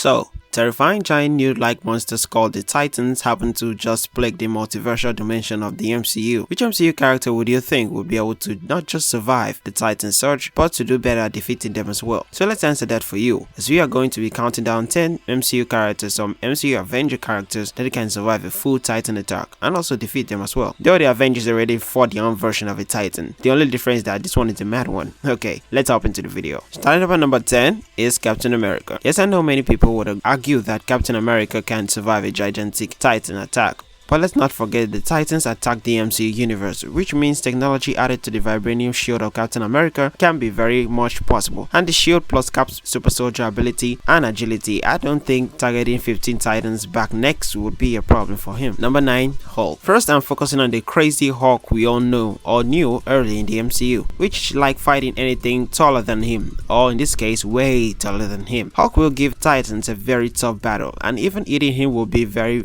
So, terrifying giant nude-like monsters called the Titans happen to just plague the multiversal dimension of the MCU. Which MCU character would you think would be able to not just survive the Titan surge, but to do better at defeating them as well? So let's answer that for you, as we are going to be counting down 10 MCU characters, some MCU Avenger characters that can survive a full Titan attack and also defeat them as well. Though the Avengers already fought their own version of a Titan, the only difference is that this one is a mad one. Okay, let's hop into the video. Starting up at number 10 is Captain America. Yes, I know many people would argue that Captain America can survive a gigantic Titan attack. But let's not forget the Titans attacked the MCU universe, which means technology added to the vibranium shield of Captain America can be very much possible. And the shield plus Cap's super soldier ability and agility, I don't think targeting 15 Titans back next would be a problem for him. Number 9, Hulk. First, I'm focusing on the crazy Hulk we all know or knew early in the MCU, which like fighting anything taller than him, or in this case way taller than him. Hulk will give Titans a very tough battle, and even eating him will be very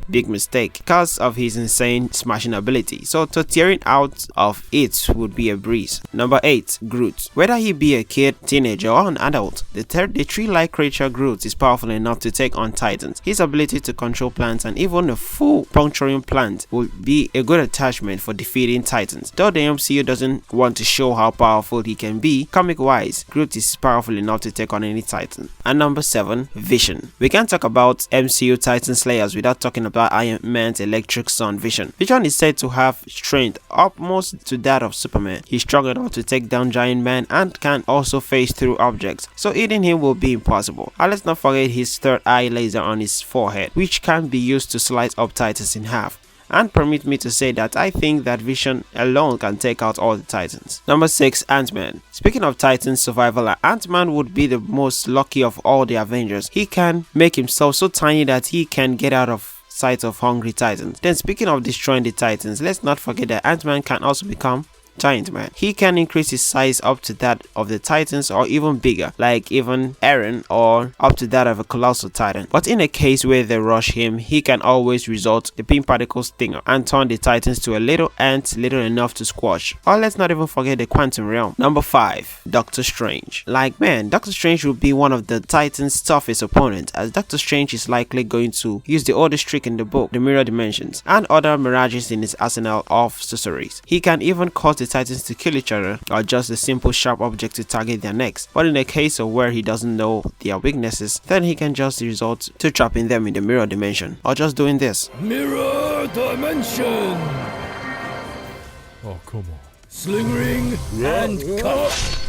big mistake because of his insane smashing ability, so tearing out of it would be a breeze. Number 8, Groot. Whether he be a kid, teenager or an adult, the tree-like creature Groot is powerful enough to take on Titans. His ability to control plants and even a full puncturing plant would be a good attachment for defeating Titans. Though the MCU doesn't want to show how powerful he can be, comic wise, Groot is powerful enough to take on any Titan. And number 7, Vision. We can't talk about MCU Titan Slayers without talking about AntMan's electric sun Vision. Vision is said to have strength almost to that of Superman. He's strong enough to take down giant man and can also phase through objects, so eating him will be impossible. And let's not forget his third eye laser on his forehead, which can be used to slice up Titans in half. And permit me to say that I think that Vision alone can take out all the Titans. Number 6, Ant-Man. Speaking of Titans survival, Ant-Man would be the most lucky of all the Avengers. He can make himself so tiny that he can get out of sight of hungry Titans. Then speaking of destroying the Titans, let's not forget that Ant-Man can also become Giant Man. He can increase his size up to that of the Titans or even bigger, like even Aaron, or up to that of a colossal Titan. But in a case where they rush him, he can always resort the pin particle stinger and turn the Titans to a little ant little enough to squash. Or let's not even forget the quantum realm. Number 5, Doctor Strange. Like man, Doctor Strange will be one of the Titans' toughest opponents, as Doctor Strange is likely going to use the oldest trick in the book, the mirror dimensions, and other mirages in his arsenal of sorceries. He can even cause the Titans to kill each other or just a simple sharp object to target their necks. But in a case of where he doesn't know their weaknesses, then he can just resort to trapping them in the mirror dimension or just doing this. Mirror dimension! Oh, come on. Sling ring and cut!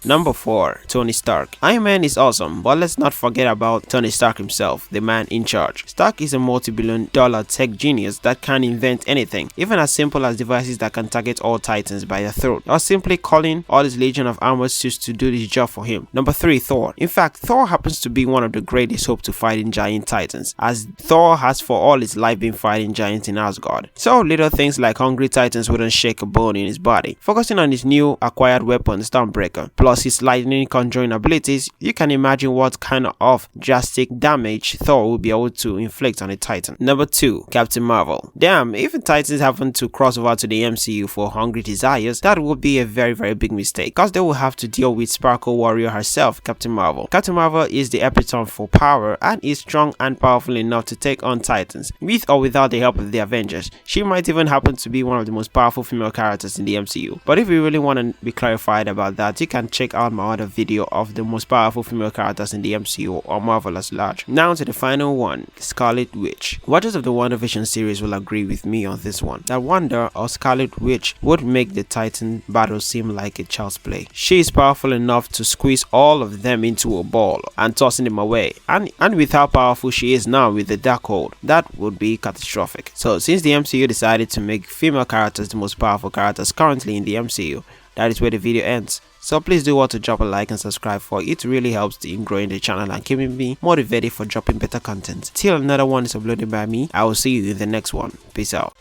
Number 4, Tony Stark. Iron Man is awesome, but let's not forget about Tony Stark himself, the man in charge. Stark is a multi-billion-dollar tech genius that can invent anything, even as simple as devices that can target all Titans by the throat, or simply calling all his legion of armored suits to do this job for him. Number 3, Thor. In fact, Thor happens to be one of the greatest hope to fighting giant Titans, as Thor has for all his life been fighting giants in Asgard. So little things like hungry Titans wouldn't shake a bone in his body. Focusing on his new acquired weapon, Stormbreaker, plus his lightning conjuring abilities, you can imagine what kind of drastic damage Thor will be able to inflict on a Titan. Number 2, Captain Marvel. Damn, if the Titans happen to cross over to the MCU for hungry desires, that would be a very big mistake, because they will have to deal with Sparkle Warrior herself, Captain Marvel. Captain Marvel is the epitome for power and is strong and powerful enough to take on Titans, with or without the help of the Avengers. She might even happen to be one of the most powerful female characters in the MCU. But if you really want to be clarified about that, you can check out my other video of the most powerful female characters in the MCU or Marvel as large. Now to the final one, Scarlet Witch. Watchers of the WandaVision series will agree with me on this one, that Wanda or Scarlet Witch would make the Titan battle seem like a child's play. She is powerful enough to squeeze all of them into a ball and tossing them away, and with how powerful she is now with the Darkhold, that would be catastrophic. So since the MCU decided to make female characters the most powerful characters currently in the MCU, that is where the video ends. So please do want to drop a like and subscribe, for it really helps in growing the channel and keeping me motivated for dropping better content. Till another one is uploaded by me, I will see you in the next one. Peace out.